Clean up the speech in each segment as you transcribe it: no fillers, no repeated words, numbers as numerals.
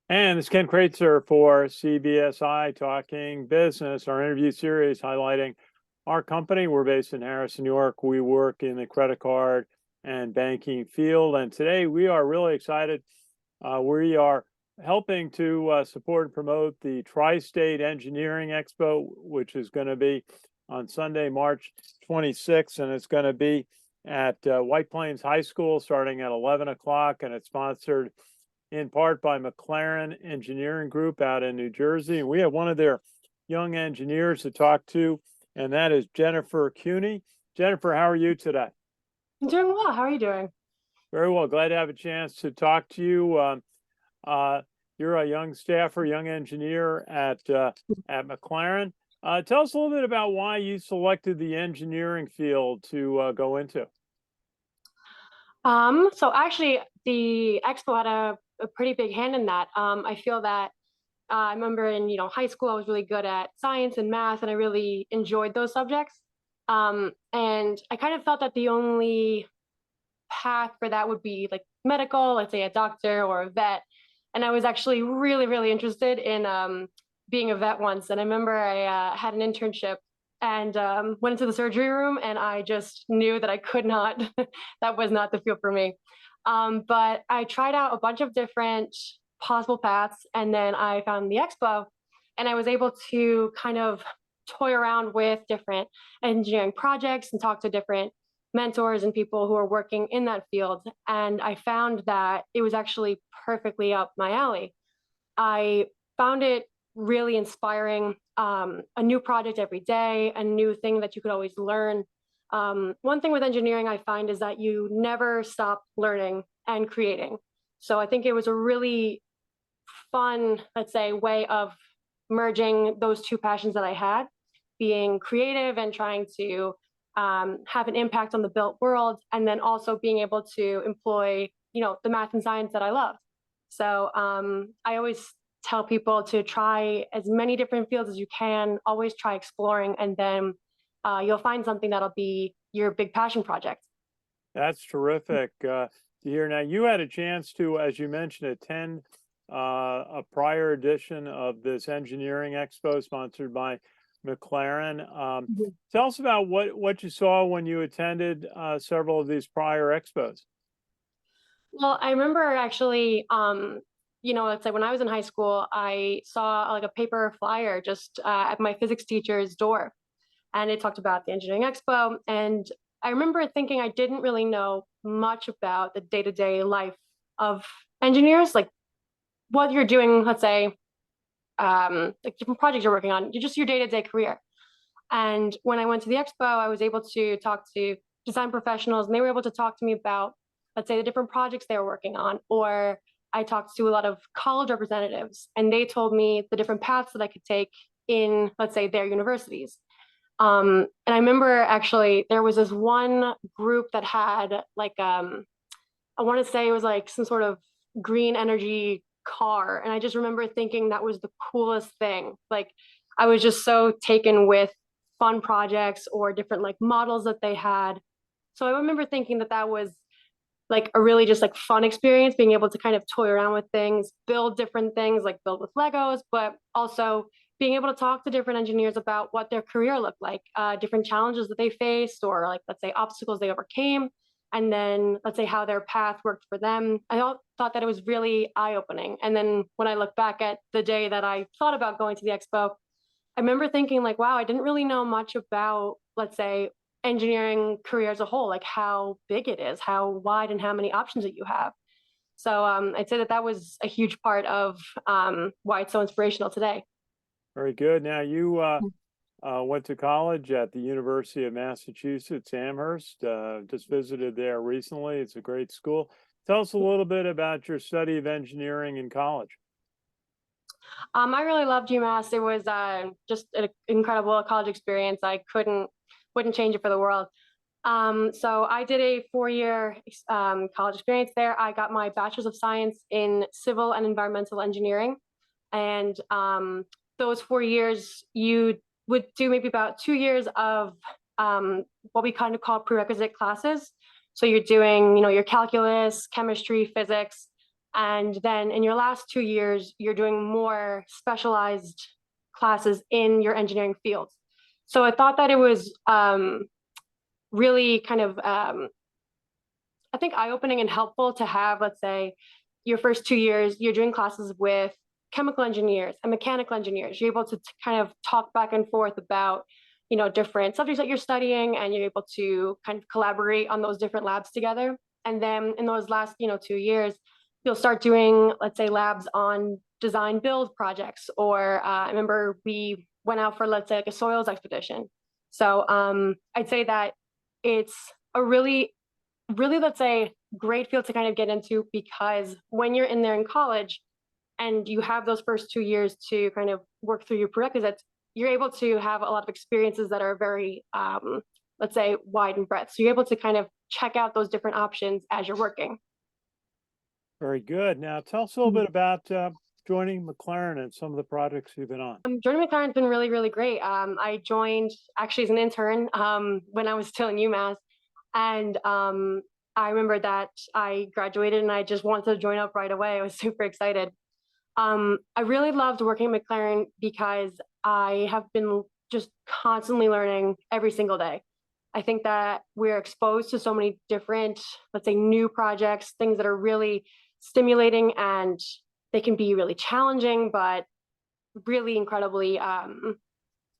And it's Ken Kraetzer for CBSI Talking Business, our interview series highlighting our company. We're based in Harrison, New York. We work in the credit card and banking field. And today we are really excited. We are helping to support and promote the Tri-State Engineering Expo, which is going to be on Sunday, March 26th. And it's going to be at White Plains High School starting at 11 o'clock. And it's sponsored in part by McLaren Engineering Group out in New Jersey. And we have one of their young engineers to talk to, and that is Jennifer Cunney. Jennifer, how are you today? I'm doing well. How are you doing? Very well. Glad to have a chance to talk to you. You're a young staffer, young engineer at McLaren. Tell us a little bit about why you selected the engineering field to go into. So actually, the Expo had a pretty big hand in that. I feel that I remember in high school I was really good at science and math, and I really enjoyed those subjects. And I kind of felt that the only path for that would be like medical, let's say a doctor or a vet. And I was actually really interested in being a vet once. And I remember I had an internship and went into the surgery room, and I just knew that I could not, that was not the field for me. But I tried out a bunch of different possible paths, and then I found the Expo, and I was able to kind of toy around with different engineering projects and talk to different mentors and people who are working in that field. And I found that it was actually perfectly up my alley. I found it really inspiring, a new project every day, a new thing that you could always learn. One thing with engineering I find is that you never stop learning and creating. So I think it was a really fun, let's say, way of merging those two passions that I had, being creative and trying to have an impact on the built world, and then also being able to employ, the math and science that I loved. So I always tell people to try as many different fields as you can, always try exploring, and then you'll find something that'll be your big passion project. That's terrific to hear. Now, you had a chance to, as you mentioned, attend a prior edition of this engineering expo sponsored by McLaren. Tell us about what you saw when you attended several of these prior expos. Well, I remember actually, let's say when I was in high school, I saw like a paper flyer just at my physics teacher's door, and it talked about the engineering expo. And I remember thinking I didn't really know much about the day-to-day life of engineers, like what you're doing, let's say, like different projects you're working on, just your day-to-day career. And when I went to the expo, I was able to talk to design professionals, and they were able to talk to me about, let's say, the different projects they were working on. Or I talked to a lot of college representatives, and they told me the different paths that I could take in, let's say, their universities. And I remember actually there was this one group that had like, I want to say it was like some sort of green energy car. And I just remember thinking that was the coolest thing. Like, I was just so taken with fun projects or different like models that they had. So I remember thinking that that was like a really just like fun experience, being able to kind of toy around with things, build different things, like build with Legos, but also being able to talk to different engineers about what their career looked like, different challenges that they faced, or like, let's say, obstacles they overcame, and then let's say how their path worked for them. Thought that it was really eye-opening. And then when I look back at the day that I thought about going to the expo, I remember thinking like, wow, I didn't really know much about, let's say, engineering career as a whole, like how big it is, how wide and how many options that you have. So I'd say that that was a huge part of why it's so inspirational today. Very good. Now, you went to college at the University of Massachusetts Amherst. Just visited there recently. It's a great school. Tell us a little bit about your study of engineering in college. I really loved UMass. It was just an incredible college experience. Wouldn't change it for the world. So I did a 4-year college experience there. I got my Bachelor's of Science in Civil and Environmental Engineering. And those 4 years, you would do maybe about 2 years of what we kind of call prerequisite classes. So you're doing, your calculus, chemistry, physics, And then in your last 2 years, you're doing more specialized classes in your engineering fields. So I thought that it was really kind of, I think, eye-opening and helpful to have, let's say, your first 2 years, you're doing classes with chemical engineers and mechanical engineers. You're able to kind of talk back and forth about, different subjects that you're studying, and you're able to kind of collaborate on those different labs together. And then in those last, 2 years, you'll start doing, let's say, labs on design build projects. Or I remember we went out for, let's say, like a soils expedition. So I'd say that it's a really, really, let's say, great field to kind of get into, because when you're in there in college and you have those first 2 years to kind of work through your prerequisites, you're able to have a lot of experiences that are very, let's say, wide and breadth. So you're able to kind of check out those different options as you're working. Very good. Now, tell us a little bit about joining McLaren and some of the projects you've been on. Joining McLaren has been really, really great. I joined actually as an intern when I was still in UMass. And I remember that I graduated and I just wanted to join up right away. I was super excited. I really loved working at McLaren because I have been just constantly learning every single day. I think that we're exposed to so many different, let's say, new projects, things that are really stimulating, and they can be really challenging, but really incredibly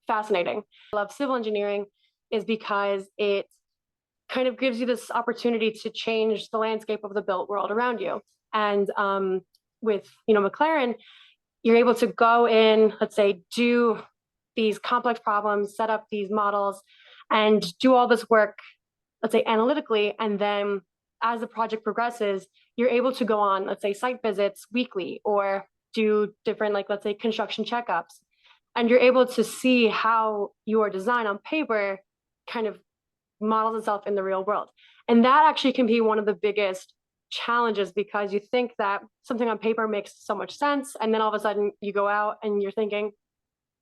fascinating. I love civil engineering is because it kind of gives you this opportunity to change the landscape of the built world around you. And with McLaren, you're able to go in, let's say, do these complex problems, set up these models, and do all this work, let's say, analytically. And then as the project progresses, you're able to go on, let's say, site visits weekly, or do different, like, let's say, construction checkups. And you're able to see how your design on paper kind of models itself in the real world. And that actually can be one of the biggest challenges, because you think that something on paper makes so much sense, and then all of a sudden you go out and you're thinking,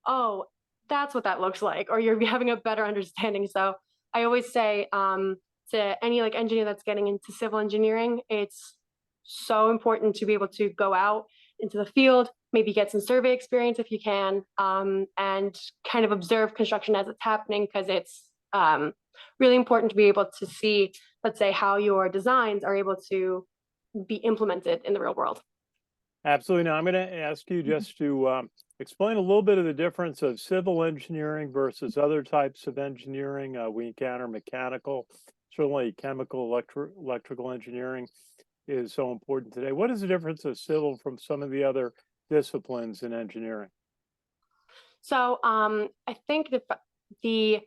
oh, that's what that looks like, or you're having a better understanding. So I always say to any like engineer that's getting into civil engineering, it's so important to be able to go out into the field, maybe get some survey experience if you can, and kind of observe construction as it's happening, because it's really important to be able to see, let's say, how your designs are able to be implemented in the real world. Absolutely. Now, I'm going to ask you just to explain a little bit of the difference of civil engineering versus other types of engineering. We encounter mechanical, certainly chemical, electrical engineering is so important today. What is the difference of civil from some of the other disciplines in engineering? So I think the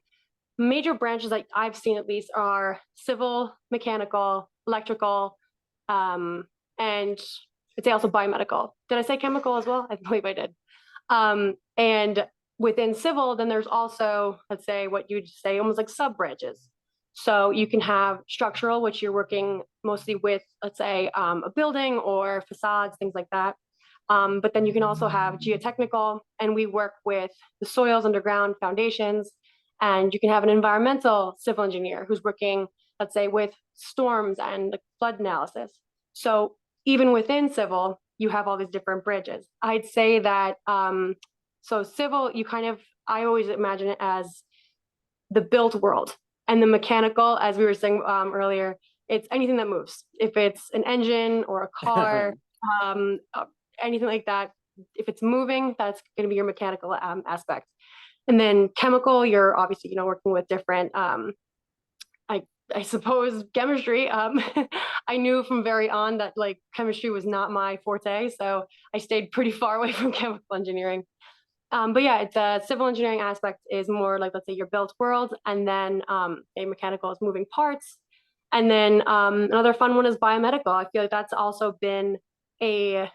major branches that I've seen, at least, are civil, mechanical, electrical, and I'd say also biomedical. Did I say chemical as well? I believe I did. And within civil, then there's also, let's say, what you'd say almost like sub branches. So you can have structural, which you're working mostly with, let's say, a building or facades, things like that. But then you can also have geotechnical, and we work with the soils, underground foundations. And you can have an environmental civil engineer who's working, let's say, with storms and flood analysis. So even within civil, you have all these different branches. I'd say that, so civil, I always imagine it as the built world. And the mechanical, as we were saying earlier, it's anything that moves. If it's an engine or a car, anything like that, if it's moving, that's going to be your mechanical aspect. And then chemical, you're obviously, working with different, I suppose, chemistry. I knew from very on that chemistry was not my forte, so I stayed pretty far away from chemical engineering. But yeah, the civil engineering aspect is more like, let's say, your built world, and then a mechanical is moving parts. And then another fun one is biomedical. I feel like that's also been I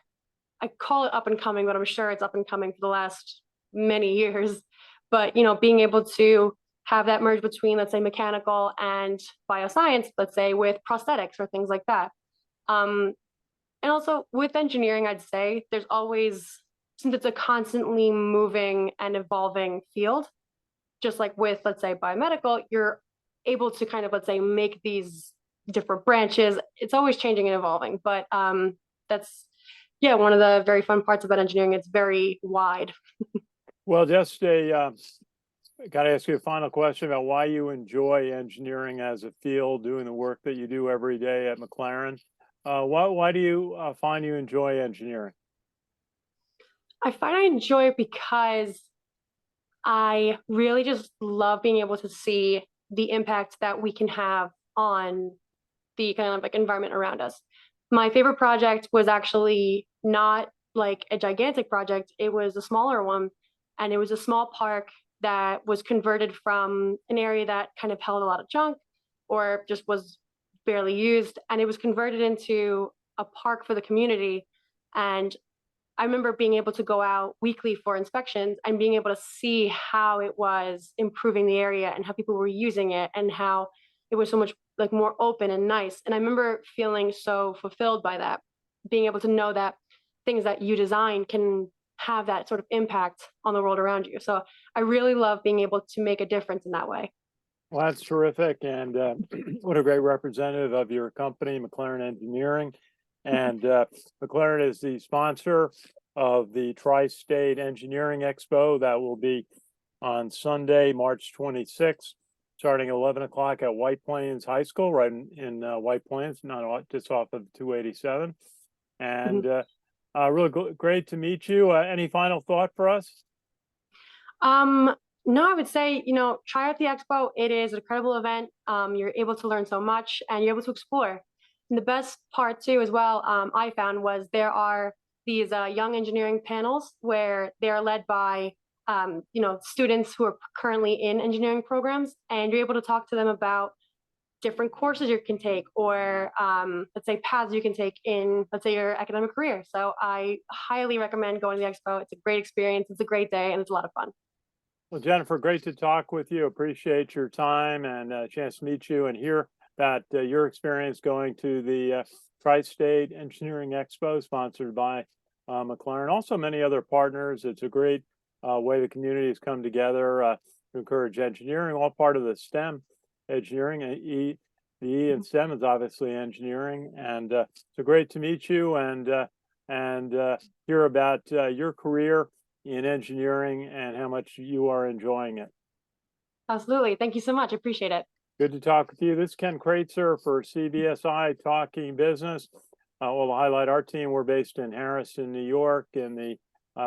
call it up and coming, but I'm sure it's up and coming for the last many years. But, being able to have that merge between, let's say, mechanical and bioscience, let's say, with prosthetics or things like that. And also with engineering, I'd say there's always, since it's a constantly moving and evolving field, just like with, let's say, biomedical, you're able to kind of, let's say, make these different branches. It's always changing and evolving. But that's, yeah, one of the very fun parts about engineering. It's very wide. Well, just got to ask you a final question about why you enjoy engineering as a field, doing the work that you do every day at McLaren. Why do you find you enjoy engineering? I find I enjoy it because I really just love being able to see the impact that we can have on the kind of like environment around us. My favorite project was actually not like a gigantic project, it was a smaller one. And it was a small park that was converted from an area that kind of held a lot of junk or just was barely used. And it was converted into a park for the community. And I remember being able to go out weekly for inspections and being able to see how it was improving the area and how people were using it and how it was so much like more open and nice. And I remember feeling so fulfilled by that, being able to know that things that you design can have that sort of impact on the world around you. So I really love being able to make a difference in that way. Well, that's terrific, and what a great representative of your company, McLaren Engineering. And McLaren is the sponsor of the Tri-State Engineering Expo that will be on Sunday, March 26th, starting at 11 o'clock at White Plains High School, right in White Plains, not just off of 287. And really great to meet you. Any final thought for us? No, I would say, try out the expo. It is an incredible event. You're able to learn so much and you're able to explore. And the best part too, as well, I found was there are these young engineering panels where they're led by, students who are currently in engineering programs, and you're able to talk to them about different courses you can take or let's say paths you can take in, let's say, your academic career. So I highly recommend going to the expo. It's a great experience. It's a great day and it's a lot of fun. Well, Jennifer, great to talk with you. Appreciate your time and a chance to meet you and hear about your experience going to the Tri-State Engineering Expo sponsored by McLaren. Also, many other partners. It's a great way the community has come together to encourage engineering, all part of the STEM engineering. The E in STEM is obviously engineering, and so great to meet you and hear about your career in engineering and how much you are enjoying it. Absolutely. Thank you so much. Appreciate it. Good to talk with you. This is Ken Kraetzer for CBSI Talking Business. We'll highlight our team. We're based in Harrison, New York, in the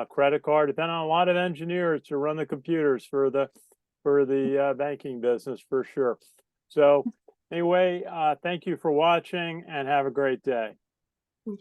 credit card. Depend on a lot of engineers to run the computers for the banking business for sure. So anyway, thank you for watching and have a great day.